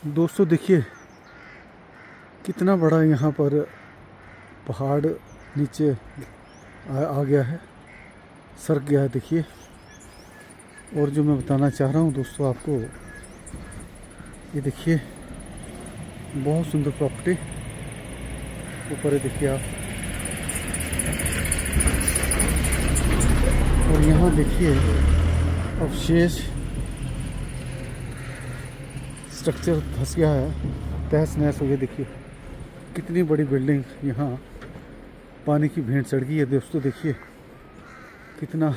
दोस्तों देखिए कितना बड़ा यहाँ पर पहाड़ नीचे आ गया है, सरक गया है देखिए। और जो मैं बताना चाह रहा हूँ दोस्तों आपको, ये देखिए बहुत सुंदर प्रॉपर्टी ऊपर है देखिए आप। और यहाँ देखिए अवशेष स्ट्रक्चर धंस गया है, तहस नहस हो गया। देखिए कितनी बड़ी बिल्डिंग यहाँ पानी की भेंट चढ़ गई है दोस्तों। देखिए कितना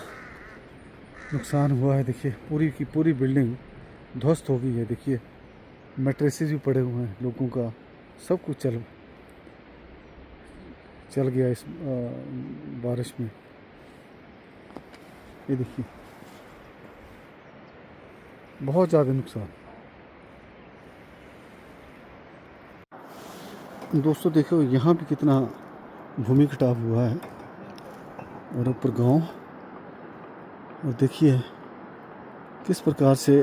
नुकसान हुआ है, देखिए पूरी की पूरी बिल्डिंग ध्वस्त हो गई है। देखिए मैट्रेसेस भी पड़े हुए हैं लोगों का, सब कुछ चल गया इस बारिश में। ये देखिए बहुत ज़्यादा नुकसान। दोस्तों देखो यहाँ भी कितना भूमि कटाव हुआ है और ऊपर गांव। और देखिए किस प्रकार से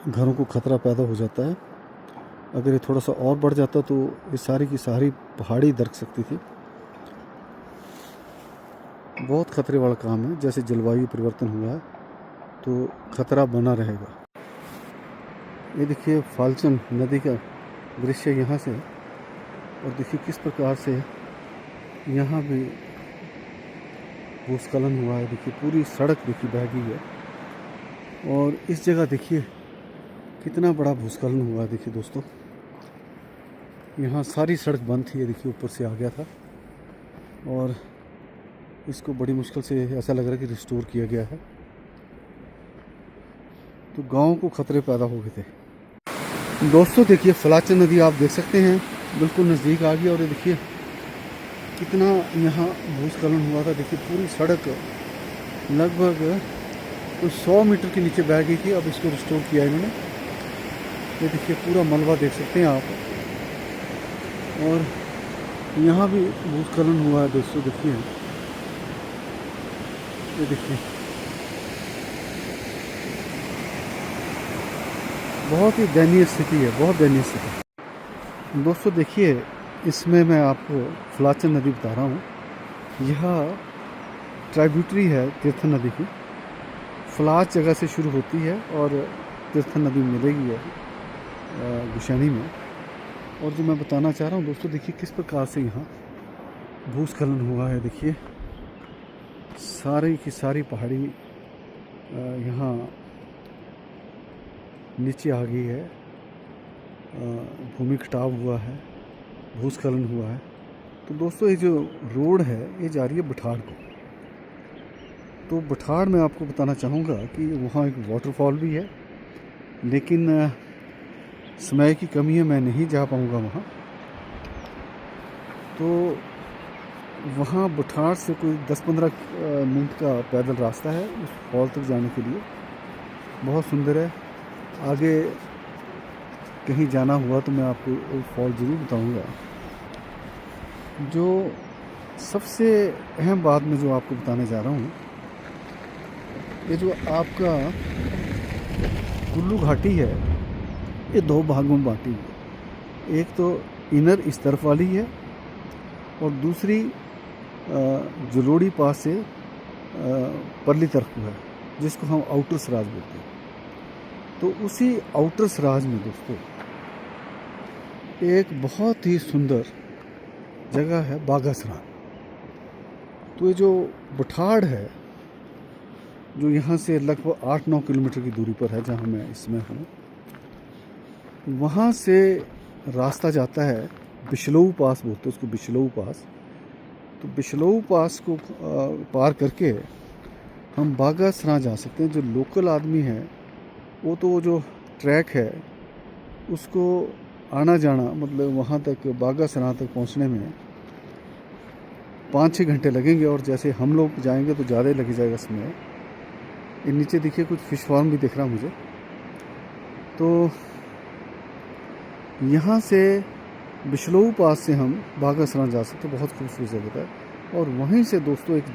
घरों को खतरा पैदा हो जाता है। अगर ये थोड़ा सा और बढ़ जाता तो ये सारी की सारी पहाड़ी दरक सकती थी। बहुत खतरे वाला काम है, जैसे जलवायु परिवर्तन हुआ है तो खतरा बना रहेगा। ये देखिए फाल्चन नदी का दृश्य यहाँ से, और देखिए किस प्रकार से यहाँ भी भूस्खलन हुआ है। देखिए पूरी सड़क देखिए बह गई है। और इस जगह देखिए कितना बड़ा भूस्खलन हुआ है। देखिए दोस्तों यहाँ सारी सड़क बंद थी, ये देखिए ऊपर से आ गया था और इसको बड़ी मुश्किल से ऐसा लग रहा है कि रिस्टोर किया गया है। तो गांव को खतरे पैदा हो गए थे। दोस्तों देखिए फलाचन नदी आप देख सकते हैं बिल्कुल नज़दीक आ गई। और ये देखिए कितना यहाँ भूस्खलन हुआ था। देखिए पूरी सड़क लगभग कुछ 100 मीटर के नीचे बह गई थी, अब इसको रिस्टोर किया इन्होंने। ये देखिए पूरा मलबा देख सकते हैं आप। और यहाँ भी भूस्खलन हुआ है दोस्तों। देखिए ये देखिए बहुत ही दयनीय स्थिति है, बहुत दयनीय स्थिति। दोस्तों देखिए इसमें मैं आपको फलाचन नदी बता रहा हूँ। यह ट्राइब्यूटरी है तीर्थन नदी की। फलाच जगह से शुरू होती है और तीर्थन नदी मिलेगी है गुशैनी में। और जो मैं बताना चाह रहा हूँ दोस्तों, देखिए किस प्रकार से यहाँ भूस्खलन हुआ है। देखिए सारी की सारी पहाड़ी यहाँ नीचे आ गई है, भूमि कटाव हुआ है, भूस्खलन हुआ है। तो दोस्तों ये जो रोड है ये जा रही है बठाड़ को। तो बठाड़ में आपको बताना चाहूँगा कि वहाँ एक वाटरफॉल भी है, लेकिन समय की कमी है, मैं नहीं जा पाऊँगा वहाँ। तो वहाँ बठाड़ से कोई 10-15 मिनट का पैदल रास्ता है उस फॉल तक जाने के लिए। बहुत सुंदर है। आगे कहीं जाना हुआ तो मैं आपको फॉल ज़रूर बताऊँगा। जो सबसे अहम बात मैं जो आपको बताने जा रहा हूँ, ये जो आपका कुल्लू घाटी है ये 2 भागों में बांटी है। एक तो इनर इस तरफ वाली है और दूसरी जलोड़ी पास से परली तरफ को है, जिसको हम आउटर सराज बोलते हैं। तो उसी आउटर सराज में दोस्तों एक बहुत ही सुंदर जगह है बागासरान। तो ये जो बठाड़ है जो यहाँ से लगभग 8-9 किलोमीटर की दूरी पर है, जहाँ मैं इसमें हूँ, वहाँ से रास्ता जाता है बिशलोऊ पास बोलते हैं उसको, बिशलोऊ पास। तो बिशलोऊ पास को पार करके हम बागासरान जा सकते हैं। जो लोकल आदमी है वो तो जो ट्रैक है उसको आना जाना, मतलब वहाँ तक बागासरान तक पहुँचने में 5-6 घंटे लगेंगे। और जैसे हम लोग जाएंगे तो ज़्यादा ही लग जाएगा समय। ये नीचे देखिए कुछ फिश फार्म भी दिख रहा मुझे। तो यहाँ से बिशलोऊ पास से हम बागासरान जा सकते हैं, बहुत खूबसूरत जगह है। और वहीं से दोस्तों एक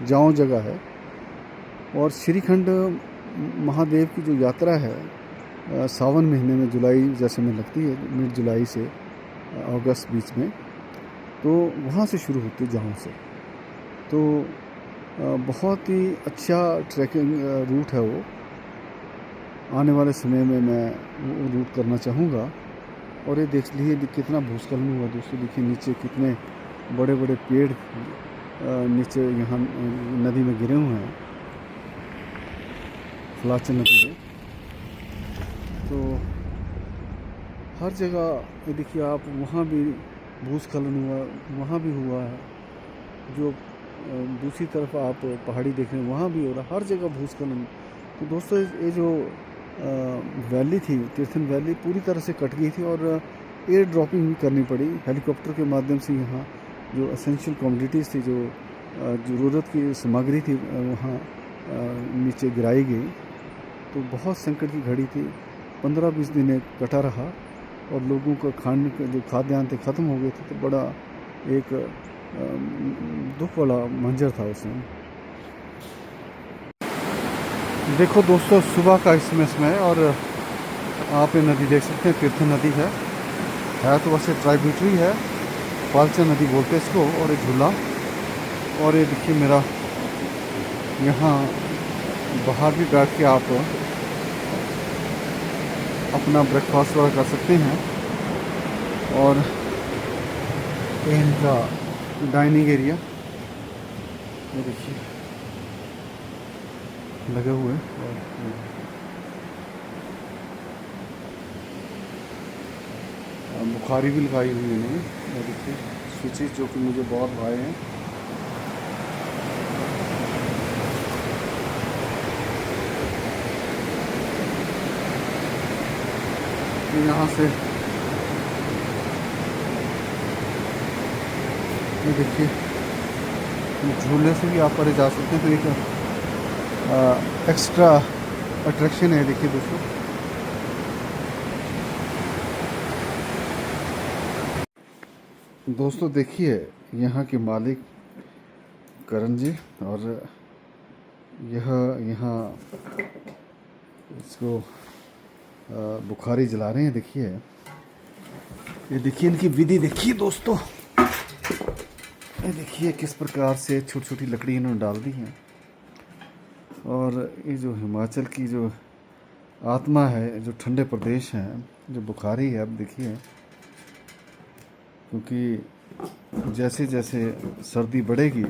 जाओ जगह है। और श्रीखंड महादेव की जो यात्रा है सावन महीने में जुलाई जैसे में लगती है, मिड जुलाई से अगस्त बीच में, तो वहाँ से शुरू होती है जहाँ से। तो बहुत ही अच्छा ट्रैकिंग रूट है वो। आने वाले समय में मैं वो रूट करना चाहूँगा। और ये देख लीजिए कितना भूस्खलन हुआ दोस्तों। देखिए नीचे कितने बड़े बड़े पेड़ नीचे यहाँ नदी में गिरे हुए हैं, फलाचन नदी में। तो हर जगह ये देखिए आप, वहाँ भी भूस्खलन हुआ, वहाँ भी हुआ है। जो दूसरी तरफ आप पहाड़ी देख रहे हैं वहाँ भी हो रहा, हर जगह भूस्खलन। तो दोस्तों ये जो वैली थी, तीर्थन वैली, पूरी तरह से कट गई थी और एयर ड्रॉपिंग भी करनी पड़ी हेलीकॉप्टर के माध्यम से। यहाँ जो एसेंशियल कमोडिटीज़ थी, जो ज़रूरत की सामग्री थी, वहाँ नीचे गिराई गई। तो बहुत संकट की घड़ी थी। 15-20 दिन कटा रहा और लोगों का खाने के जो खाद्यान्न थे ख़त्म हो गए थे। तो बड़ा एक दुख वाला मंजर था उसमें। देखो दोस्तों सुबह का इसमें समय, और आप ये नदी देख सकते हैं, तीर्थन नदी है तो वैसे ट्राइब्यूटरी है, पालचन नदी बोलते हैं इसको। और एक झूला, और ये देखिए मेरा यहाँ बाहर भी बैठ के आप अपना ब्रेकफास्ट वगैरह कर सकते हैं। और इनका डाइनिंग एरिया ये देखिए लगे हुए हैं। और बुखारी भी लगाई हुई है इन्होंने। ये देखिए स्विचेस जो कि मुझे बहुत भाए हैं। यहाँ से ये देखिए झूले से भी आप परे जा सकते हैं। तो एक एक्स्ट्रा अट्रैक्शन है। देखिए दोस्तों देखिए यहाँ के मालिक करण जी, और यह यहाँ इसको बुखारी जला रहे हैं। देखिए ये देखिए इनकी विधि देखिए दोस्तों। ये देखिए किस प्रकार से छोटी छोटी लकड़ी इन्होंने डाल दी हैं। और ये जो हिमाचल की जो आत्मा है, जो ठंडे प्रदेश हैं, जो बुखारी है, अब देखिए क्योंकि जैसे जैसे सर्दी बढ़ेगी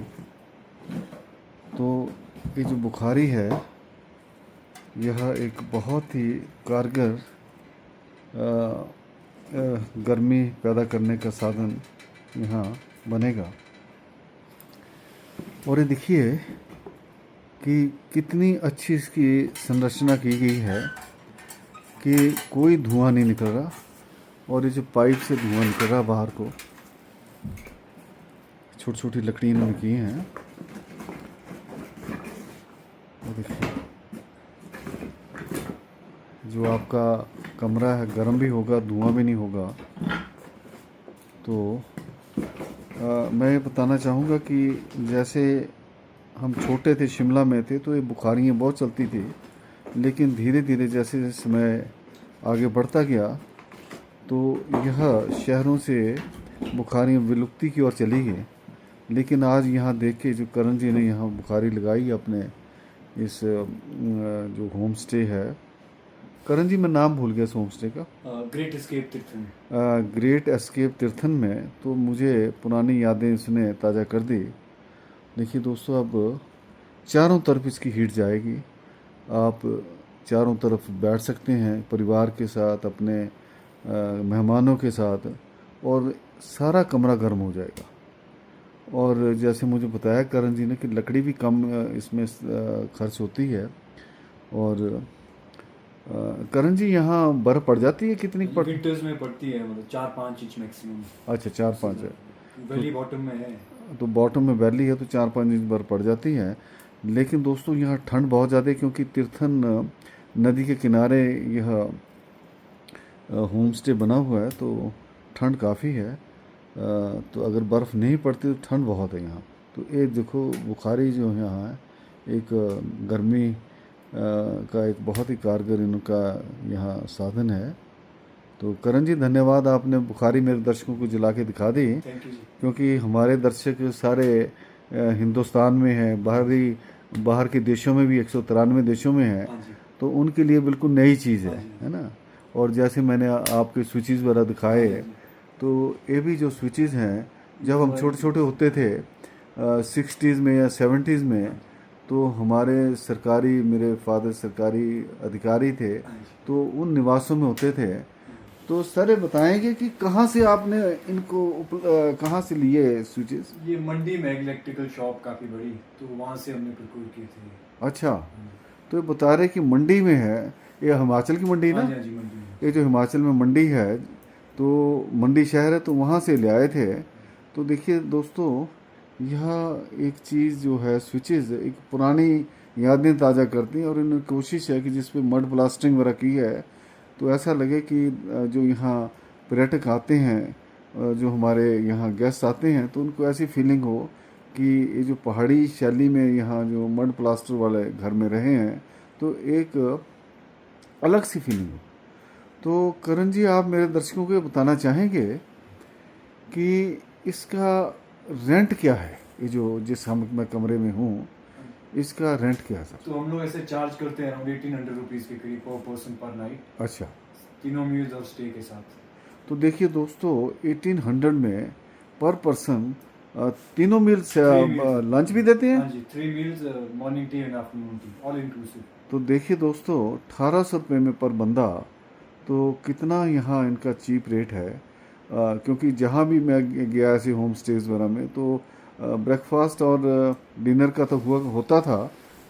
तो ये जो बुखारी है यह एक बहुत ही कारगर गर्मी पैदा करने का साधन यहाँ बनेगा। और ये देखिए कि कितनी अच्छी इसकी संरचना की गई है कि कोई धुआं नहीं निकल रहा। और ये जो पाइप से धुआं निकल रहा बाहर को, छोटी छोटी लकड़ी इन्होंने की हैं। देखिए जो आपका कमरा है गर्म भी होगा, धुआं भी नहीं होगा। तो मैं ये बताना चाहूँगा कि जैसे हम छोटे थे, शिमला में थे, तो ये बुखारियाँ बहुत चलती थी। लेकिन धीरे धीरे जैसे जैसे समय आगे बढ़ता गया तो यह शहरों से बुखारियाँ विलुप्ति की ओर चली गई। लेकिन आज यहाँ देख के जो करण जी ने यहाँ बुखारी लगाई अपने इस जो होम स्टे है, करण जी मैं नाम भूल गया इस होम स्टे का, great escape Tirthan. Great escape Tirthan में, तो मुझे पुरानी यादें इसने ताज़ा कर दी। देखिए दोस्तों अब चारों तरफ इसकी हीट जाएगी। आप चारों तरफ बैठ सकते हैं परिवार के साथ, अपने मेहमानों के साथ, और सारा कमरा गर्म हो जाएगा। और जैसे मुझे बताया करण जी ने कि लकड़ी भी कम इसमें खर्च होती है। और करण जी यहाँ बर्फ़ पड़ जाती है, कितनी पड़ती है? विंटर्स में पड़ती है, मतलब 4-5 इंच मैक्सिमम। अच्छा 4-5 है। वैली बॉटम में है, तो बॉटम में वैली है तो 4-5 इंच बर्फ़ पड़ जाती है। लेकिन दोस्तों यहाँ ठंड बहुत ज़्यादा है क्योंकि तीर्थन नदी के किनारे यह होम स्टे बना हुआ है। तो ठंड काफ़ी है। तो अगर बर्फ़ नहीं पड़ती तो ठंड बहुत है यहाँ। तो ये देखो बुखारी जो यहाँ है, एक गर्मी का एक बहुत ही कारगर इनका यहाँ साधन है। तो करण जी धन्यवाद, आपने बुखारी मेरे दर्शकों को जला के दिखा दी, थैंक यू जी। क्योंकि हमारे दर्शक सारे हिंदुस्तान में हैं, बाहर के देशों में भी 193 देशों में हैं, हाँ जी। तो उनके लिए बिल्कुल नई चीज़ हाँ जी। है ना। और जैसे मैंने आपके स्विचेस वगैरह दिखाए, हाँ जी। तो ये भी जो स्विचेस हैं, जब हम हमारे- छोटे छोटे होते थे 60s में या 70s में, तो हमारे मेरे फादर सरकारी अधिकारी थे, हाँ जी। तो उन निवासों में होते थे। तो सर ये बताएंगे कि कहाँ से आपने इनको कहाँ से लिए स्विचेस? ये मंडी में इलेक्ट्रिकल शॉप काफ़ी बड़ी, तो वहाँ से हमने प्रोक्योर किए थे। अच्छा, हाँ जी। तो ये बता रहे कि मंडी में है, ये हिमाचल की मंडी ना? हाँ जी, हाँ जी, मंडी में। ये जो हिमाचल में मंडी है, तो मंडी शहर है, तो वहाँ से ले आए थे। तो देखिए दोस्तों, यह एक चीज़ जो है स्विचेस, एक पुरानी यादें ताज़ा करती हैं, और इन्होंने कोशिश है कि जिस पे मड ब्लास्टिंग वगैरह की है, तो ऐसा लगे कि जो यहाँ पर्यटक आते हैं, जो हमारे यहाँ गेस्ट आते हैं, तो उनको ऐसी फीलिंग हो कि ये जो पहाड़ी शैली में यहाँ जो मड प्लास्टर वाले घर में रहे हैं, तो एक अलग सी फीलिंग हो। तो करण जी, आप मेरे दर्शकों को ये बताना चाहेंगे कि इसका रेंट क्या है? ये जो जिस मैं कमरे में हूँ, इसका रेंट क्या है सर? तो हम लोग ऐसे चार्ज करते हैं अराउंड 1800 रुपीज़ के करीब पर पर्सन पर नाइट, अच्छा, तीनों मील्स और स्टे के साथ। तो देखिए दोस्तों, 1800 में पर पर्सन तीनों मील्स meals। लंच भी देते हैं। हाँ जी, 3 meals, morning tea and afternoon T, all inclusive. तो देखिए दोस्तों, 1800 रुपये में पर बंदा, तो कितना यहाँ इनका चीप रेट है। क्योंकि जहाँ भी मैं गया ऐसे होम स्टेज वगैरह में, तो ब्रेकफास्ट और डिनर का तो होता था,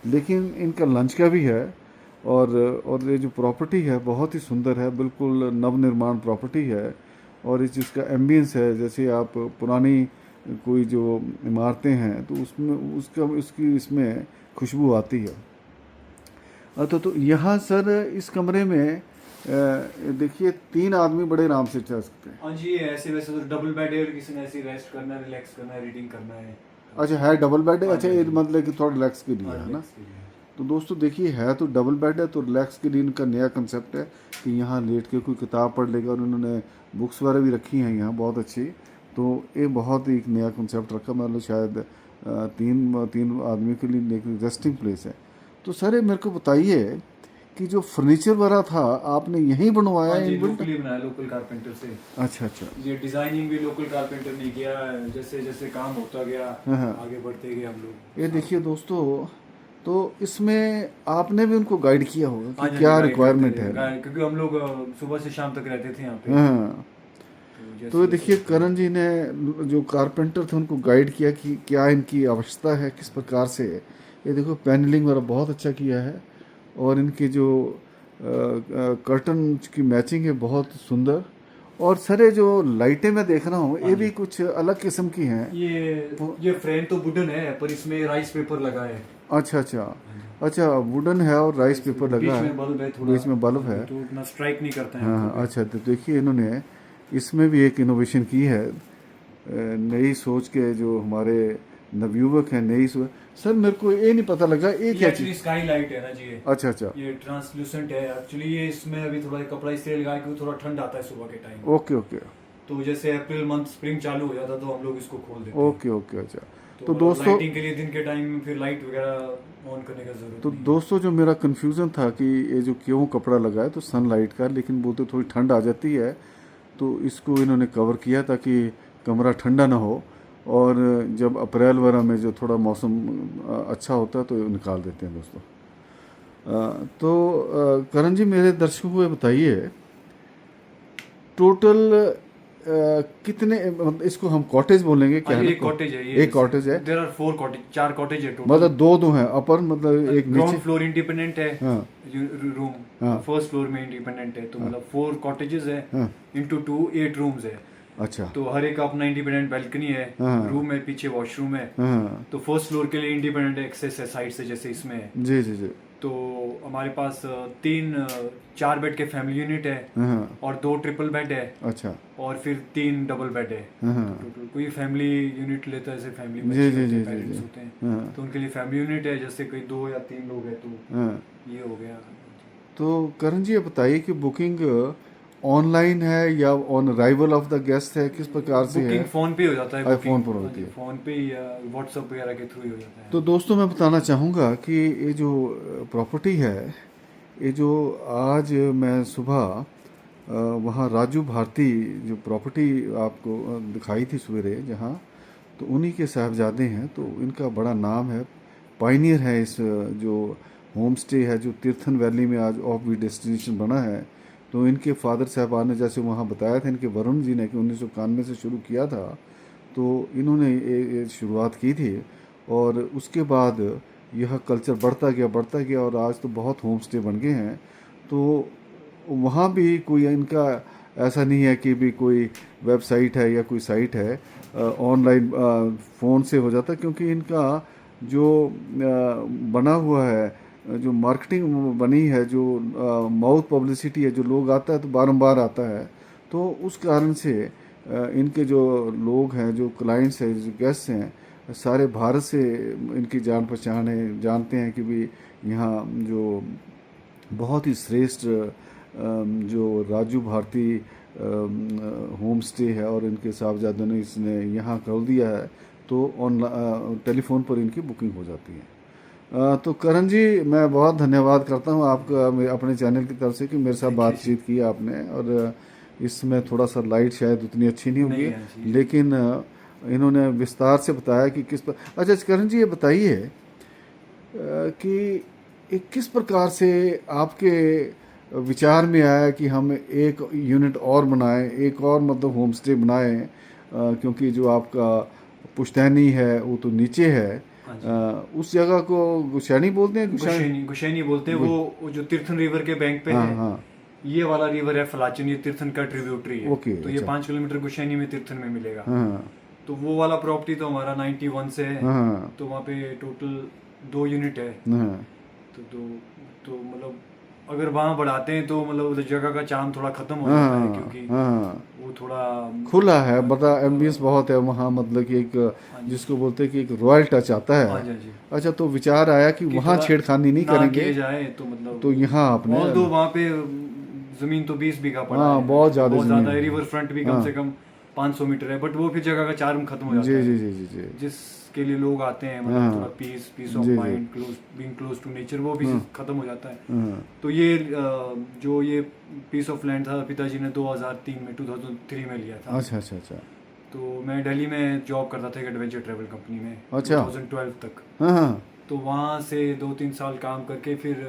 लेकिन इनका लंच का भी है। और ये जो प्रॉपर्टी है बहुत ही सुंदर है, बिल्कुल नवनिर्माण प्रॉपर्टी है। और इस जिसका एम्बियंस है, जैसे आप पुरानी कोई जो इमारतें हैं, तो उसमें उसकी इसमें खुशबू आती है। तो यहाँ सर इस कमरे में देखिए 3 आदमी बड़े आराम से चल सकते हैं। हाँ जी, ये ऐसे वैसे तो डबल बेड है, किसी ने ऐसे रेस्ट करना है, रिलैक्स करना है, रीडिंग करना है। अच्छा, है डबल बेड है? हाँ अच्छा, जी, ये हाँ जी। मतलब कि थोड़ा रिलैक्स के लिए हाँ, है ना। relax के लिए। तो दोस्तों देखिए, है तो डबल बेड है, तो रिलैक्स के लिए इनका नया कंसेप्ट है कि यहाँ लेट के कोई किताब पढ़ लेगा, और उन्होंने बुक्स वगैरह भी रखी हैं यहाँ बहुत अच्छी। तो ये बहुत ही एक नया कंसेप्ट रखा, मतलब शायद तीन आदमी के लिए एक रेस्टिंग प्लेस है। तो सर ये मेरे को बताइए कि जो फर्नीचर वगैरह था, आपने यहीं बनवाया हाँ है जी, इनबिल्ट? लोकली बनाया, लोकल कारपेंटर से। अच्छा अच्छा। ये डिजाइनिंग भी लोकल कारपेंटर ने किया है, जैसे जैसे काम होता गया हाँ। आगे बढ़ते गए हम लोग। ये देखिए दोस्तों, तो इसमें आपने भी उनको गाइड किया होगा हाँ कि जी, क्या guide रिक्वायरमेंट करते है। रहे, क्योंकि हम लोग सुबह से शाम तक रहते थे यहाँ पे। हाँ, जैसे तो ये देखिए जैसे- करण जी ने जो कारपेंटर थे उनको गाइड किया कि क्या इनकी आवश्यकता है, किस प्रकार से। ये देखो पैनलिंग वगैरह बहुत अच्छा किया है, और इनकी जो कर्टन की मैचिंग है बहुत सुंदर। और सर ये जो लाइटें मैं देख रहा हूँ, ये भी कुछ अलग किस्म की हैं। ये फ्रेम तो वुडन है, पर इसमें राइस पेपर लगा है। अच्छा अच्छा अच्छा, वुडन है और राइस पेपर बीच लगा है, में बल्ब है थोड़ा, बीच में बल्ब है। तो उतना स्ट्राइक नहीं करता है हाँ आंखों हाँ, पे। अच्छा, तो देखिए इन्होंने इसमें भी एक इनोवेशन की है, नई सोच के जो हमारे नवयुवक हैं, नई सोच। सर मेरे को ये नहीं पता लगा ये ये क्या एक्चुअली चीज़? स्काई लाइट है ना जी, अच्छा अच्छा, ये ट्रांसलूसेंट है एक्चुअली। ये इसमें अभी थोड़ा कपड़ा इसलिए लगा है क्योंकि थोड़ा ठंड आता है सुबह के टाइम। ओके ओके तो जैसे अप्रैल मंथ स्प्रिंग चालू हो जाता तो हम लोग इसको खोल देते हैं। ओके ओके, अच्छा। तो मतलब दोस्तों, लाइटिंग के लिए दिन के टाइम में फिर लाइट वगैरह ऑन करने का जरूरत तो नहीं है। दोस्तों जो मेरा कन्फ्यूज़न था कि ये जो क्यों कपड़ा लगा है, तो सनलाइट का, लेकिन बोलते थोड़ी ठंड आ जाती है, तो इसको इन्होंने कवर किया ताकि कमरा ठंडा ना हो। और जब अप्रैल वगैरह में जो थोड़ा मौसम अच्छा होता है, तो निकाल देते हैं दोस्तों। तो करण जी, मेरे दर्शकों को ये बताइए, टोटल कितने, मतलब इसको हम कॉटेज बोलेंगे क्या? हाँ, है ये ना? एक कॉटेज है, ये एक कॉटेज है, देयर आर 4 कॉटेज, 4 कॉटेज है टोटल। मतलब दो हैं अपर, मतलब एक ग्राउंड नीचे। फ्लोर इंडिपेंडेंट है, हाँ रूम हाँ। फर्स्ट फ्लोर में इंडिपेंडेंट है, तो मतलब 4 कॉटेजेस है हाँ, इनटू 2 8 रूम्स है। अच्छा। तो हर एक का अपना इंडिपेंडेंट बैल्कनी है, हाँ। रूम है, पीछे वॉशरूम है। हाँ तो फर्स्ट फ्लोर के लिए इंडिपेंडेंट एक्सेस है साइड से, जैसे इसमें है। जी जी जी। तो हमारे पास 4 बेड के फैमिली यूनिट है हाँ और 2 ट्रिपल बेड है अच्छा और फिर 3 डबल बेड है। हाँ टोटल कोई फैमिली यूनिट लेता है, जैसे फैमिली जी बच्चे जी होते जी हैं, जी जी पेरेंट्स होते हैं, हाँ तो उनके लिए फैमिली यूनिट है। जैसे कोई 2 या 3 लोग हैं तो हाँ। ये हो गया। तो करण जी ये बताइए कि बुकिंग ऑनलाइन है या on arrival of the guest है, किस प्रकार से है? बुकिंग फ़ोन पे हो जाता है, आईफोन बुकिंग पर हाँ होती जी, है। फ़ोन पे या व्हाट्सएप वगैरह के थ्रू ही हो जाता है। तो दोस्तों मैं बताना चाहूँगा कि ये जो प्रॉपर्टी है, ये जो आज मैं सुबह वहाँ राजू भारती जो प्रॉपर्टी आपको दिखाई थी सवेरे जहाँ, तो उन्हीं के साहबजादे हैं, तो इनका बड़ा नाम है, पायनियर है इस जो होम स्टे है जो तीर्थन वैली में आज ऑफ बीट डेस्टिनेशन बना है। तो इनके फादर साहबान ने जैसे वहाँ बताया था, इनके वरुण जी ने कि 1991 से शुरू किया था, तो इन्होंने ये शुरुआत की थी और उसके बाद यह कल्चर बढ़ता गया और आज तो बहुत होम स्टे बन गए हैं। तो वहाँ भी कोई इनका ऐसा नहीं है कि भी कोई वेबसाइट है या कोई साइट है, ऑनलाइन फ़ोन से हो जाता है, क्योंकि इनका जो बना हुआ है, जो मार्केटिंग बनी है, जो माउथ पब्लिसिटी है, जो लोग आता है तो बारंबार आता है, तो उस कारण से इनके जो लोग हैं, जो क्लाइंट्स हैं, जो गेस्ट हैं, सारे भारत से इनकी जान पहचान है, जानते हैं कि भी यहाँ जो बहुत ही श्रेष्ठ जो राजू भारती होम स्टे है और इनके साहबजादों ने इसने यहाँ कर दिया है, तो ऑनलाइन टेलीफोन पर इनकी बुकिंग हो जाती है। तो करण जी मैं बहुत धन्यवाद करता हूँ आपका अपने चैनल की तरफ से कि मेरे साथ थैंक यू जी। बातचीत की आपने। और इसमें थोड़ा सा लाइट शायद उतनी अच्छी नहीं नहीं होगी, है जी। लेकिन इन्होंने विस्तार से बताया कि किस पर। अच्छा करण जी ये बताइए कि किस प्रकार से आपके विचार में आया कि हम एक यूनिट और बनाएं, एक और मतलब होम स्टे बनाएं, क्योंकि जो आपका पुश्तैनी है वो तो नीचे है, हाँ जी, उस जगह को गुशैनी बोलते हैं, गुशैनी? गुशैनी गुशैनी बोलते हैं। गु, वो जो तीर्थन रिवर के बैंक पे हाँ है, हाँ ये वाला रिवर है फलाचन, ये तीर्थन का ट्रिब्यूटरी है। ओके तो ये अच्छा 5 किलोमीटर गुशैनी में तीर्थन में मिलेगा। हाँ तो वो वाला प्रॉपर्टी तो हमारा 91 से है। हाँ तो वहाँ पे टोटल 2 यूनिट है। हाँ तो मतलब अगर वहाँ बढ़ाते हैं तो मतलब उस जगह का चार्म थोड़ा खत्म हो जाता है, हाँ क्योंकि हाँ वो थोड़ा खुला है, बता एम्बियंस बहुत है वहाँ, मतलब कि एक हाँ जी, जिसको बोलते हैं कि एक रॉयल टच आता हाँ है। जी, हाँ जी, अच्छा तो विचार आया कि कि वहाँ थोड़ा छेड़खानी नहीं ना करेंगे, किए जाए। तो तो यहाँ मतलब आपने ऑल दो वहाँ पे जमीन तो 20 बीघा पड़ा हाँ है, बहुत ज़्यादा बहुत ज़मीन ज़्यादा है। है। रिवर फ्रंट भी कम हाँ से कम 500 मीटर है, बट वो फिर जगह का चार्म खत्म हो जी जाता जी है। जी जी जी जिसके लिए लोग आते हैं, मतलब थोड़ा हाँ पीस ऑफ जी जी mind, being close to nature, वो भी हाँ खत्म हो जाता है। हाँ तो ये जो ये पीस ऑफ लैंड था, पिताजी ने 2003 में लिया था। अच्छा अच्छा अच्छा तो मैं दिल्ली में जॉब करता था एक एडवेंचर ट्रैवल कंपनी में अच्छा 2012 तक। हाँ हाँ तो वहाँ से 2-3 साल काम करके फिर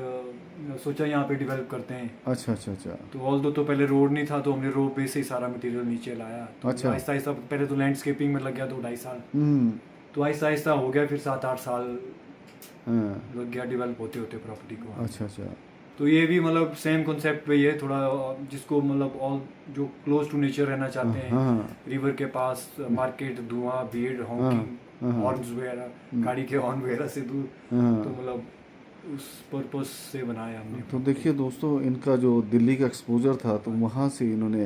सोचा यहाँ पे डेवलप करते हैं। अच्छा अच्छा अच्छा तो ऑल दो तो पहले रोड नहीं था, तो हमने रोड पे से ही सारा मटेरियल नीचे लाया। तो अच्छा आहिस्ता आहिस्ता पहले तो लैंडस्केपिंग में लग गया 2-2.5 साल। हम्म तो आहिस्ता आहिस्ता हो गया, फिर 7-8 साल हाँ लग गया डेवलप होते होते प्रॉपर्टी को। अच्छा अच्छा तो ये भी मतलब सेम कॉन्सेप्ट पे ही है थोड़ा, जिसको मतलब ऑल जो क्लोज टू नेचर रहना हाँ चाहते हैं, हाँ रिवर के पास, मार्केट, धुआं, भीड़, हाँ हॉकिंग, हाँ हॉर्न्स वगैरह, गाड़ी के हॉर्न वगैरह से दूर। तो हाँ। मतलब उस पर्पस से बनाया हमने तो property। देखिए दोस्तों इनका जो दिल्ली का एक्सपोजर था, तो वहाँ से इन्होंने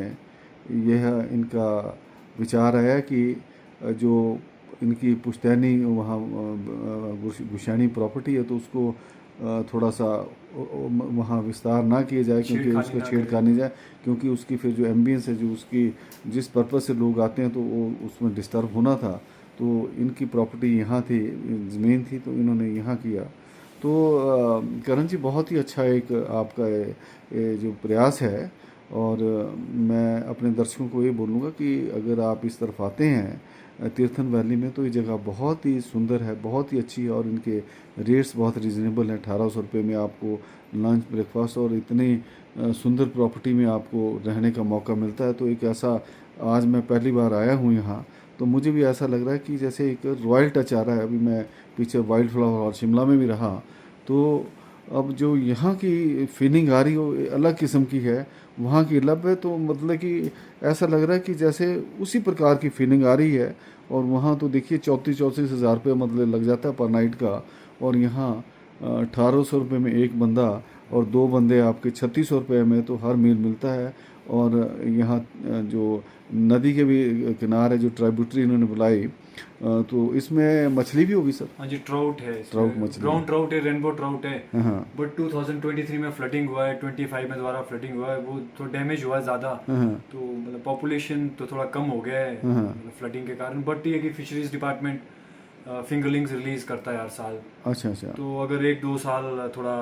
यह इनका विचार आया कि जो इनकी पुश्तैनी वहाँ गुशैनी प्रॉपर्टी है, तो उसको थोड़ा सा वहाँ विस्तार ना किया जाए, क्योंकि छेड़खानी उसका ना छेड़खानी करें। नहीं जाए, क्योंकि उसकी फिर जो एम्बियंस है, जो उसकी जिस पर्पज़ से लोग आते हैं, तो वो उसमें डिस्टर्ब होना था। तो इनकी प्रॉपर्टी यहाँ थी, ज़मीन थी, तो इन्होंने यहाँ किया। तो करण जी बहुत ही अच्छा एक आपका ये जो प्रयास है, और मैं अपने दर्शकों को ये बोलूँगा कि अगर आप इस तरफ आते हैं तीर्थन वैली में, तो ये जगह बहुत ही सुंदर है, बहुत ही अच्छी है, और इनके रेट्स बहुत रीज़नेबल हैं। 1800 रुपये में आपको लंच ब्रेकफास्ट और इतनी सुंदर प्रॉपर्टी में आपको रहने का मौका मिलता है। तो एक ऐसा, आज मैं पहली बार आया हूँ यहाँ, तो मुझे भी ऐसा लग रहा है कि जैसे एक रॉयल टच आ रहा है। अभी मैं पीछे वाइल्ड फ्लावर और शिमला में भी रहा, तो अब जो यहाँ की फीलिंग आ रही हो अलग किस्म की है, वहाँ की लब है, तो मतलब कि ऐसा लग रहा है कि जैसे उसी प्रकार की फीलिंग आ रही है। और वहाँ तो देखिए 34-34 हज़ार रुपये मतलब लग जाता है पर नाइट का, और यहाँ 1800 रुपये में एक बंदा और 2 बंदे आपके 3600 रुपये में तो हर मील मिलता है। और यहाँ जो नदी के भी किनारे जो ट्राइब्यूटरी इन्होंने बुलाई तो इसमें मछली भी होगी सर? हाँ जी, ट्राउट है, ट्राउट मछली, ब्राउन ट्राउट है, रेनबो ट्राउट है। हाँ बट 2023 में फ्लडिंग हुआ है, 25 में दोबारा फ्लडिंग हुआ है, वो थोड़ा डैमेज हुआ है ज़्यादा, हाँ तो मतलब पॉपुलेशन तो थोड़ा कम हो गया है मतलब फ्लडिंग के कारण। बट ये कि फिशरीज डिपार्टमेंट फिंगरलिंग्स रिलीज करता है हर साल। अच्छा अच्छा। तो अगर 1-2 साल थोड़ा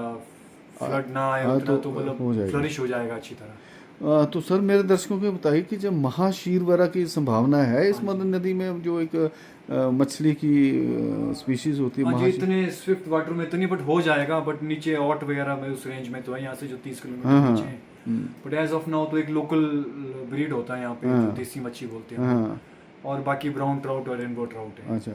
फ्लड ना आए उतना तो मतलब फ्लरिश हो जाएगा अच्छी तरह। तो सर मेरे दर्शकों को बताइए कि जब महाशीर वगैरह की संभावना है इस मदन नदी में, जो एक मछली की स्पीशीज होती है हाँ जी, इतने स्विफ्ट वाटर में तो नहीं, बट हो जाएगा। बट नीचे ऑट वगैरह में उस रेंज में तो है, यहाँ से जो 30 किलोमीटर नीचे है। बट एज ऑफ नाउ तो एक लोकल ब्रीड होता है यहाँ पे, जो देसी मच्छी बोलते हैं, और बाकी ब्राउन ट्राउट और रेनबो ट्राउट है। अच्छा,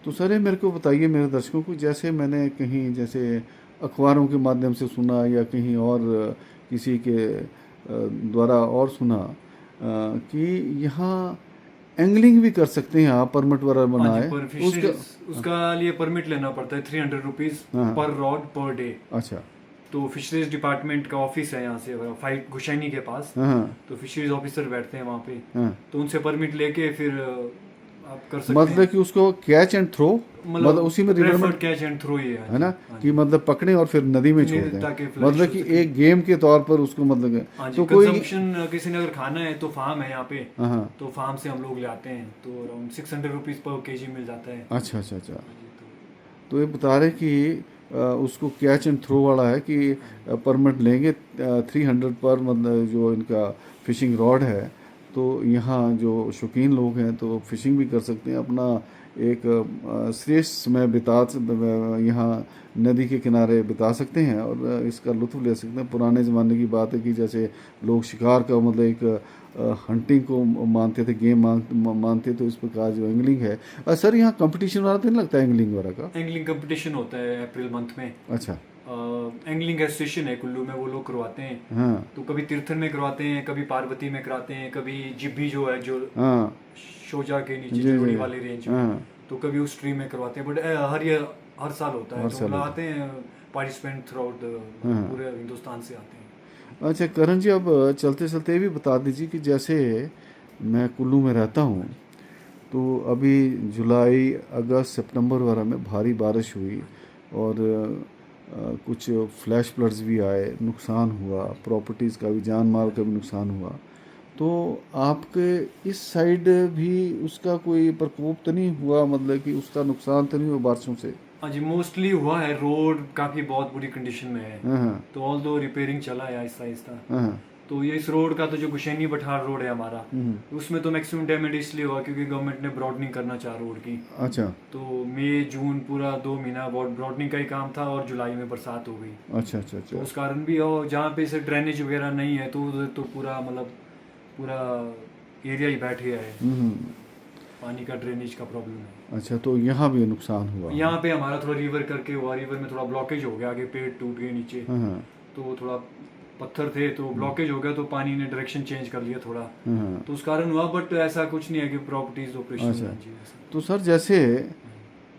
तो सर ये मेरे को बताइए मेरे दर्शकों को, जैसे मैंने कहीं जैसे अखबारों के माध्यम से सुना या कहीं और किसी के द्वारा और सुना कि यहाँ एंगलिंग भी कर सकते हैं आप, परमिट वगैरह बनाए उसका लिए परमिट लेना पड़ता है 300 rupees per rod per day. अच्छा, तो फिशरीज डिपार्टमेंट का ऑफिस है यहाँ से फाइट गुशैनी के पास, तो फिशरीज ऑफिसर बैठते हैं वहाँ पे, तो उनसे परमिट लेके फिर आप कर सकते मतलब कि उसको कैच एंड थ्रो, मतलब उसी में रिवर में कैच एंड थ्रो ही है ना, कि मतलब पकड़े और फिर नदी में छोड़ दें, मतलब कि एक गेम के तौर पर उसको, मतलब तो कोई किसी ने अगर खाना है तो फार्म है यहाँ पे, तो फार्म से हम लोग ले आते हैं, तो अराउंड 600 रुपीज पर केजी मिल जाता है। अच्छा अच्छा अच्छा। तो ये बता रहे कि उसको कैच एंड थ्रो वाला है कि परमिट लेंगे 300 पर, मतलब जो इनका फिशिंग रॉड है। तो यहाँ जो शौकीन लोग हैं तो फिशिंग भी कर सकते हैं, अपना एक श्रेष्ठ समय यहाँ नदी के किनारे बिता सकते हैं और इसका लुत्फ़ ले सकते हैं। पुराने ज़माने की बात है कि जैसे लोग शिकार का मतलब एक हंटिंग को मानते थे, गेम मानते, तो इस प्रकार जो एंगलिंग है। सर यहाँ कंपटीशन वाला तो नहीं लगता एंगलिंग वगैरह का? एंगलिंग कंपटीशन होता है अप्रैल मंथ में। अच्छा, एंगलिंग एसोसिएशन है कुल्लू में, वो लोग करवाते हैं। हाँ, तो कभी तीर्थन में करवाते हैं, कभी पार्वती में कराते हैं, कभी जिब्बी जो है जो शोजा के नीचे जोड़ी वाली रेंज में, तो कभी उस स्ट्रीम में करवाते हैं। बट हर साल होता है, तो मतलब आते हैं पार्टिसिपेंट थ्रू आउट पूरे हिंदुस्तान से आते हैं। अच्छा करण जी, अब चलते चलते ये भी बता दीजिए कि जैसे मैं कुल्लू में रहता हूँ, तो अभी जुलाई अगस्त सितंबर वगैरह में भारी बारिश हुई और कुछ फ्लैश फ्लड्स भी आए, नुकसान हुआ, प्रॉपर्टीज़ का भी, जान माल का भी नुकसान हुआ। तो आपके इस साइड भी उसका कोई प्रकोप तो नहीं हुआ, मतलब कि उसका नुकसान तो नहीं हुआ बारिशों से? हाँ जी, मोस्टली हुआ है। रोड काफ़ी बहुत बुरी कंडीशन में है, तो ऑल दो रिपेयरिंग चला है आहिस्ता आहिस्ता। तो ये इस रोड का तो जो गुशैनी बठार रोड है हमारा, उसमें तो मैक्सिमम डैमेज इसलिए हुआ क्योंकि गवर्नमेंट ने ब्रॉडनिंग करना चाहा रोड की। अच्छा, तो मई जून पूरा 2 महीना ब्रॉडनिंग का ही काम था और जुलाई में बरसात हो गई। अच्छा अच्छा अच्छा, तो उस कारण भी, और जहाँ पे से ड्रेनेज वगैरह नहीं है तो उधर तो पूरा मतलब पूरा एरिया ही बैठ गया है, पानी का ड्रेनेज का प्रॉब्लम है। अच्छा, तो यहाँ भी नुकसान हुआ? यहाँ पे हमारा थोड़ा रिवर करके हुआ, रिवर में थोड़ा ब्लॉकेज हो गया, आगे पेड़ टूट गए नीचे, तो थोड़ा पत्थर थे तो ब्लॉकेज हो गया, तो पानी ने डायरेक्शन चेंज कर लिया थोड़ा, तो उस कारण हुआ। बट ऐसा कुछ नहीं है कि प्रॉपर्टीज ऑपरेशन। तो सर जैसे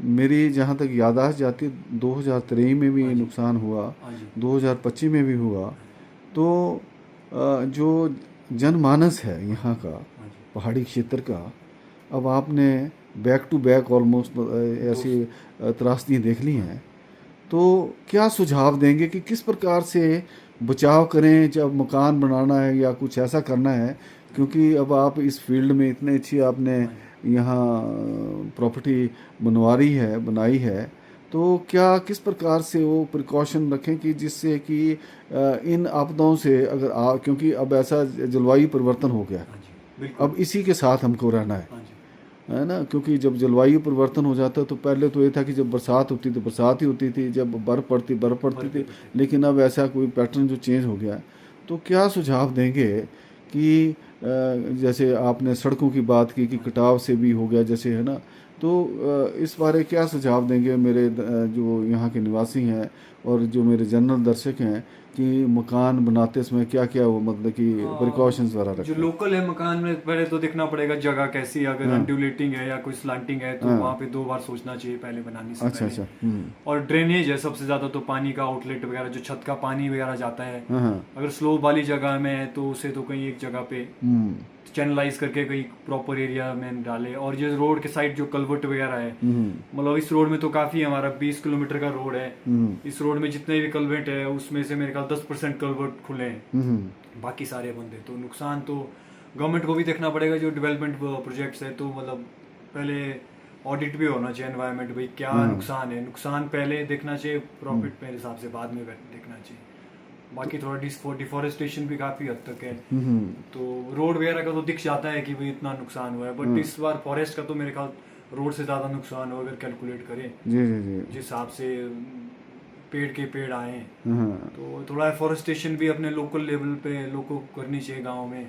मेरी जहाँ तक याददाश्त जाती है, 2023 में भी नुकसान हुआ, 2025 में भी हुआ। तो जो जनमानस है यहाँ का, पहाड़ी क्षेत्र का, अब आपने बैक टू बैक ऑलमोस्ट ऐसी त्रासदियाँ देख ली हैं, तो क्या सुझाव देंगे कि किस प्रकार से बचाव करें जब मकान बनाना है या कुछ ऐसा करना है? क्योंकि अब आप इस फील्ड में इतने अच्छी आपने यहाँ प्रॉपर्टी बनाई है, तो क्या किस प्रकार से वो प्रिकॉशन रखें कि जिससे कि इन आपदाओं से अगर क्योंकि अब ऐसा जलवायु परिवर्तन हो गया, अब इसी के साथ हमको रहना है ना, क्योंकि जब जलवायु परिवर्तन हो जाता है तो पहले तो ये था कि जब बरसात होती तो बरसात ही होती थी, जब बर्फ़ पड़ती थी, लेकिन अब ऐसा कोई पैटर्न जो चेंज हो गया है। तो क्या सुझाव देंगे कि जैसे आपने सड़कों की बात की कि कटाव से भी हो गया जैसे, है ना, तो इस बारे क्या सुझाव देंगे मेरे जो यहाँ के निवासी हैं और जो मेरे जनरल दर्शक हैं कि मकान बनाते समय क्या क्या वो मतलब कि प्रिकॉशंस वगैरह जो रखें? लोकल है मकान में पहले तो देखना पड़ेगा जगह कैसी है, अगर अनड्यूलेटिंग है या कोई स्लांटिंग है तो वहाँ पे 2 बार सोचना चाहिए पहले बनाने से अच्छा पहले। अच्छा। और ड्रेनेज है सबसे ज्यादा, तो पानी का आउटलेट वगैरह जो छत का पानी वगैरह जाता है, हाँ। अगर स्लोप वाली जगह में है तो उसे तो कहीं एक जगह पे चैनलाइज करके कहीं प्रॉपर एरिया में डाले। और ये रोड के साइड जो कलवर्ट वगैरह है, मतलब इस रोड में तो काफी हमारा 20 किलोमीटर का रोड है, इस रोड में जितने भी कलवर्ट है उसमें से मेरे ख्याल 10% कलवर्ट खुले हैं, बाकी सारे बंद है। तो नुकसान तो गवर्नमेंट को भी देखना पड़ेगा जो डेवलपमेंट प्रोजेक्ट्स है, तो मतलब पहले ऑडिट भी होना चाहिए एनवायरनमेंट, भाई क्या नुकसान है, नुकसान पहले देखना चाहिए, प्रॉफिट मेरे हिसाब से बाद में देखना चाहिए। बाकी थोड़ा डिफॉरेस्टेशन भी काफी हद तक है, तो रोड वगैरह का तो दिख जाता है कि भाई इतना नुकसान हुआ है, बट इस बार फॉरेस्ट का तो मेरे ख्याल रोड से ज्यादा नुकसान हुआ अगर कैलकुलेट करें जी जी जी। जिस हिसाब से पेड़ के पेड़ आए हैं। तो थोड़ा एफॉरेस्टेशन भी अपने लोकल लेवल पे लोगों को करनी चाहिए गांव में।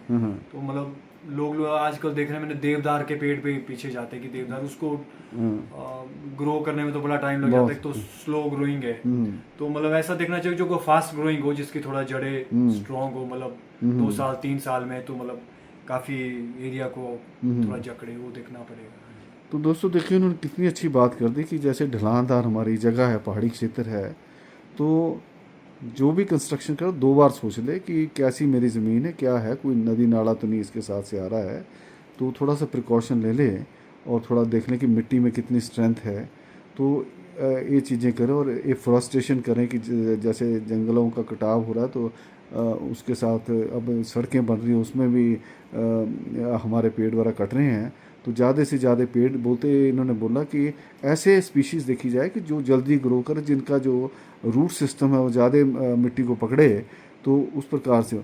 तो मतलब लोग आजकल देख रहे हैं, मैंने देवदार के पेड़ पे पीछे जाते हैं कि देवदार उसको ग्रो करने में तो बड़ा टाइम लग जाता है, तो स्लो ग्रोइंग है, तो मतलब ऐसा देखना चाहिए जो फास्ट ग्रोइंग हो, जिसकी थोड़ा जड़े स्ट्रॉन्ग हो, मतलब 2 साल 3 साल में तो मतलब काफी एरिया को थोड़ा जकड़े, वो देखना पड़ेगा। तो दोस्तों देखिए उन्होंने कितनी अच्छी बात कर दी कि जैसे ढलानदार हमारी जगह है, पहाड़ी क्षेत्र है, तो जो भी कंस्ट्रक्शन करो 2 बार सोच ले कि कैसी मेरी ज़मीन है, क्या है, कोई नदी नाला तो नहीं इसके साथ से आ रहा है, तो थोड़ा सा प्रिकॉशन ले ले और थोड़ा देख लें कि मिट्टी में कितनी स्ट्रेंथ है। तो ये चीज़ें करें और एफॉरेस्टेशन करें कि जैसे जंगलों का कटाव हो रहा है तो उसके साथ अब सड़कें बन रही हैं उसमें भी हमारे पेड़ वगैरह कट रहे हैं, तो ज़्यादा से ज़्यादा पेड़ बोलते इन्होंने बोला कि ऐसे स्पीशीज़ देखी जाए कि जो जल्दी ग्रो करे, जिनका जो रूट सिस्टम है वो ज़्यादा मिट्टी को पकड़े, तो उस प्रकार से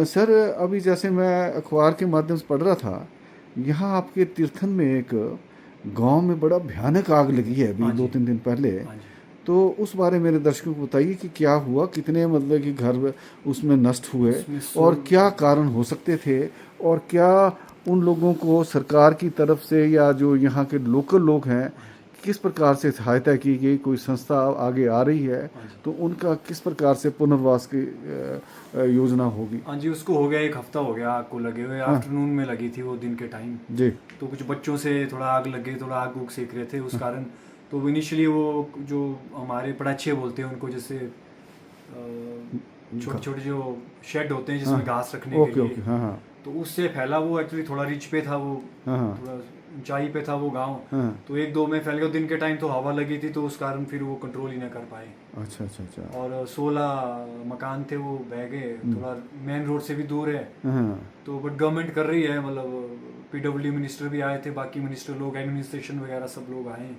सर अभी जैसे मैं अखबार के माध्यम से पढ़ रहा था, यहाँ आपके तीर्थन में एक गांव में बड़ा भयानक आग लगी है अभी 2-3 दिन पहले, तो उस बारे में मेरे दर्शकों को बताइए कि क्या हुआ, कितने मतलब कि घर उसमें नष्ट हुए और क्या कारण हो सकते थे, और क्या उन लोगों को सरकार की तरफ से या जो यहाँ के लोकल लोग हैं किस प्रकार से सहायता की गई, कोई संस्था आगे आ रही है तो उनका किस प्रकार से पुनर्वास की योजना होगी? हाँ जी, उसको हो गया 1 हफ्ता हो गया आग को लगे हुए, आफ्टरनून में लगी थी वो, दिन के टाइम जी। तो कुछ बच्चों से थोड़ा आग लग गई, थोड़ा आग उग सेक रहे थे उस कारण। तो इनिशियली वो जो हमारे पड़ाचे बोलते हैं उनको, जैसे छोटे छोटे जो शेड होते हैं जिसमें घास रखने के लिए, हाँ। तो उससे फैला, वो एक्चुअली थोड़ा रिच पे था वो, थोड़ा ऊंचाई पे था वो गांव, तो 1-2 में फैल गया। दिन के टाइम तो हवा लगी थी तो उस कारण फिर वो कंट्रोल ही ना कर पाए। अच्छा अच्छा अच्छा। और 16 मकान थे वो बह गए, थोड़ा मेन रोड से भी दूर है, तो बट गवर्नमेंट कर रही है, मतलब पीडब्ल्यू मिनिस्टर भी आए थे, बाकी मिनिस्टर लोग, एडमिनिस्ट्रेशन वगैरह सब लोग आए,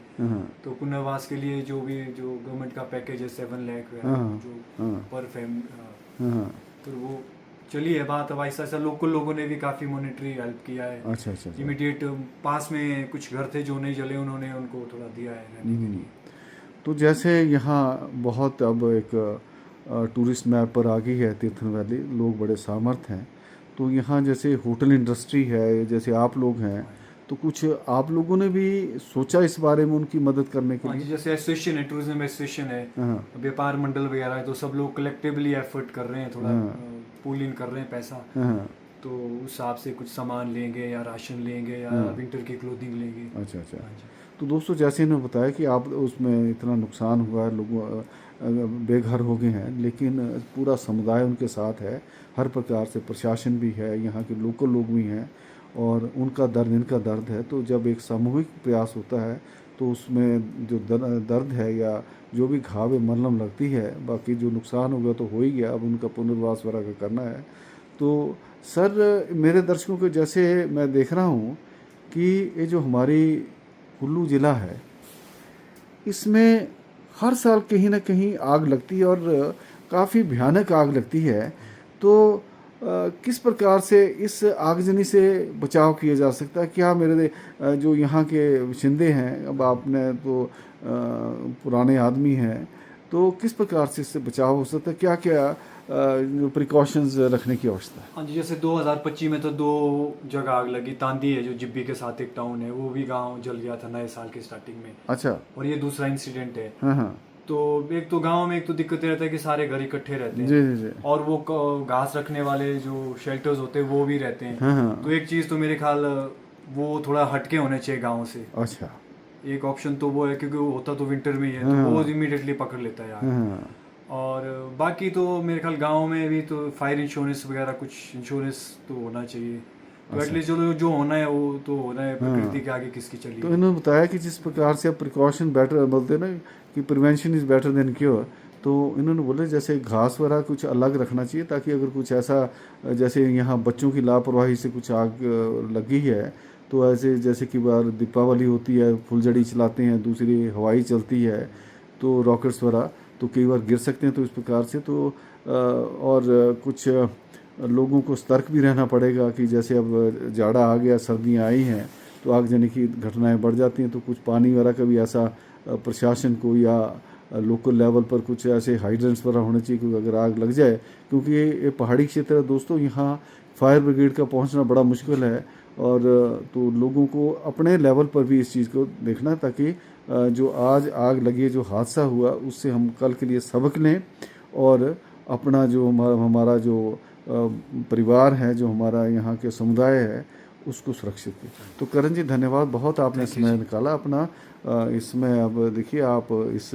तो पुनर्वास के लिए जो भी जो गवर्नमेंट का पैकेज है 7 लाख जो पर फैमिली, तो वो चली है बात। अब ऐसा लोकल लोगों ने भी काफी मॉनेटरी हेल्प किया है। अच्छा अच्छा। इमीडिएट पास में कुछ घर थे जो नहीं जले, उन्होंने उनको थोड़ा दिया है रहने के लिए। तो जैसे यहाँ बहुत अब एक टूरिस्ट मैप पर आ गई है तीर्थन वैली, लोग बड़े सामर्थ हैं, तो यहाँ जैसे होटल इंडस्ट्री है, जैसे आप लोग हैं, तो कुछ आप लोगों ने भी सोचा इस बारे में उनकी मदद करने के लिए? जैसे एसोसिएशन है, टूरिज्म एसोसिएशन है, व्यापार मंडल वगैरह है, तो सब लोग कलेक्टिवली एफर्ट कर रहे हैं, थोड़ा पूल इन कर रहे हैं पैसा, तो उस हिसाब से कुछ सामान लेंगे या राशन लेंगे या विंटर की क्लोथिंग लेंगे। अच्छा अच्छा। तो दोस्तों जैसे इन्होंने बताया कि आप उसमें इतना नुकसान हुआ है, लोग बेघर हो गए हैं, लेकिन पूरा समुदाय उनके साथ है, हर प्रकार से प्रशासन भी है, यहाँ के लोकल लोग भी हैं, और उनका दर्द इनका दर्द है। तो जब एक सामूहिक प्रयास होता है तो उसमें जो दर्द है या जो भी घाव मरहम लगती है, बाकी जो नुकसान हो गया तो हो ही गया, अब उनका पुनर्वास वगैरह करना है। तो सर मेरे दर्शकों को जैसे मैं देख रहा हूँ कि ये जो हमारी कुल्लू ज़िला है, इसमें हर साल कहीं ना कहीं आग लगती है और काफ़ी भयानक आग लगती है, तो किस प्रकार से इस आगजनी से बचाव किया जा सकता है? क्या मेरे जो यहाँ के बाशिंदे हैं, अब आपने तो पुराने आदमी हैं, तो किस प्रकार से इससे बचाव हो सकता है? क्या क्या प्रिकॉशंस रखने की आवश्यकता है? हाँ जी, जैसे 2025 में तो 2 जगह आग लगी। तांदी है जो जिब्बी के साथ एक टाउन है, वो भी गांव जल गया था नए साल के स्टार्टिंग में। अच्छा। और ये दूसरा इंसिडेंट है। हाँ हाँ। तो एक तो गांव में एक तो दिक्कत रहता है कि सारे घर इकट्ठे रहते हैं। जी जी जी। और वो घास रखने वाले जो शेल्टर्स होते हैं वो भी रहते हैं। हाँ हाँ। तो एक चीज़ तो मेरे ख्याल वो थोड़ा हटके होने चाहिए गाँव से। अच्छा। एक ऑप्शन तो वो है, क्योंकि वो होता तो विंटर में ही है, हाँ। तो वो इमीडिएटली पकड़ लेता है यार। हाँ। और बाकी तो मेरे ख्याल गांव में भी तो फायर इंश्योरेंस वगैरह कुछ इंश्योरेंस तो होना चाहिए। तो अच्छा। एटलीस्ट जो जो होना है वो तो होना है, प्रकृति के आगे किसकी चली। तो इन्होंने बताया कि जिस प्रकार से आप प्रिकॉशन बेटर बोलते हैं ना कि prevention is better than cure, तो इन्होंने बोले जैसे घास वगैरह कुछ अलग रखना चाहिए ताकि अगर कुछ ऐसा जैसे यहाँ बच्चों की लापरवाही से कुछ आग लगी है तो ऐसे जैसे कि बार दीपावली होती है फुलझड़ी चलाते हैं, दूसरी हवाई चलती है तो रॉकेट्स वगैरह तो कई बार गिर सकते हैं। तो इस प्रकार से तो और कुछ लोगों को सतर्क भी रहना पड़ेगा कि जैसे अब जाड़ा आ गया, सर्दियाँ आई हैं तो आगजनी की घटनाएं बढ़ जाती हैं। तो कुछ पानी वगैरह का भी ऐसा प्रशासन को या लोकल लेवल पर कुछ ऐसे हाइड्रेंट्स वगैरह होने चाहिए क्योंकि अगर आग लग जाए, क्योंकि ये पहाड़ी क्षेत्र है दोस्तों, यहाँ फायर ब्रिगेड का पहुंचना बड़ा मुश्किल है। और तो लोगों को अपने लेवल पर भी इस चीज़ को देखना ताकि जो आज आग लगी, जो हादसा हुआ, उससे हम कल के लिए सबक लें और अपना जो हमारा जो परिवार है, जो हमारा यहाँ के समुदाय है, उसको सुरक्षित करें। तो करण जी धन्यवाद, बहुत आपने समय निकाला अपना। इसमें अब देखिए आप इस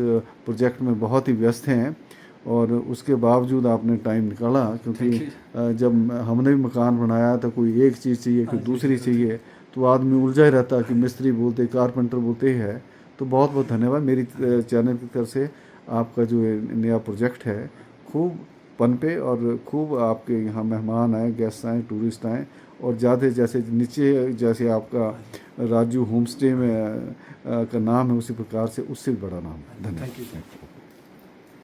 प्रोजेक्ट में बहुत ही व्यस्त हैं और उसके बावजूद आपने टाइम निकाला, क्योंकि जब हमने भी मकान बनाया तो कोई एक चीज़ चाहिए, कोई दूसरी चाहिए, तो आदमी उलझा ही रहता कि मिस्त्री बोलते, कारपेंटर बोलते हैं। तो बहुत बहुत धन्यवाद। मेरी चैनल की तरफ से आपका जो नया प्रोजेक्ट है खूब पनपे और खूब आपके यहाँ मेहमान आए, गेस्ट आए, टूरिस्ट आए और ज़्यादा जैसे नीचे जैसे आपका राजू होम स्टे में का नाम है उसी प्रकार से उससे भी बड़ा नाम है। धन्यवाद।